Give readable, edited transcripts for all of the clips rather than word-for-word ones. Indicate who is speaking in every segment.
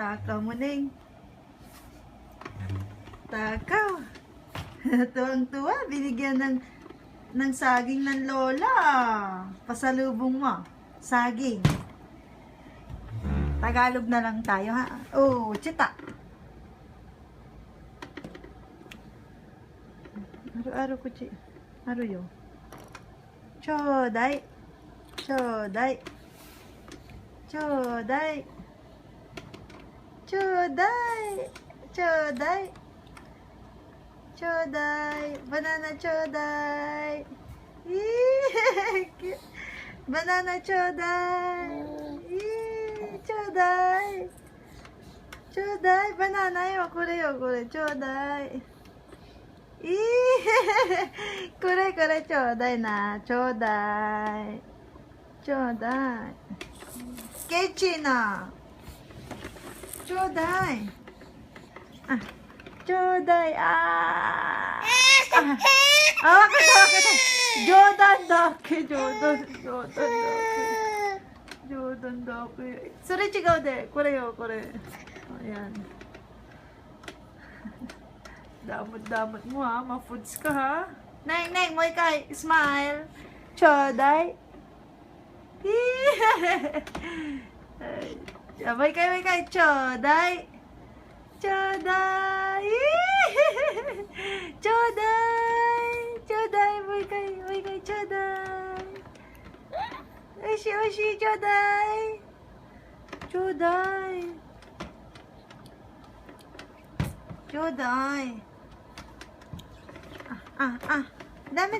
Speaker 1: Takaw mo, Neng. Takaw. Tuwang-tuwa, binigyan ng saging ng lola. Pasalubong mo. Saging. Tagalog na lang tayo, ha? Oh, chita. Aro ko, chi. Aro yo. Chodai. Chodai. Chodai. Chodai. Chodai. Chodai. Banana chodai. Banana chodai. Chodai. Chodai. Banana yo. Kore yo, kore. Chodai. Kore, kore. Chodai na. Chodai. Chodai. Kechi na. Chodai. Ah. Chodai. Ah. Ah, kita. Jordan dake. Jordan dake. Jordan dake. Sore chigau de. Kore yo, kore. Ayan. Damot-damot mo, ha. Ma-foods ka, ha. Neng, mo ikay. Smile. Chodai. May kay. Chodai. Chodai. Chodai. Chodai. May kay. Chodai. Oshi. Chodai. Chodai. Chodai. Dami.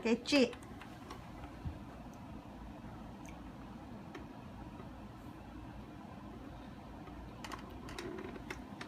Speaker 1: Kechi.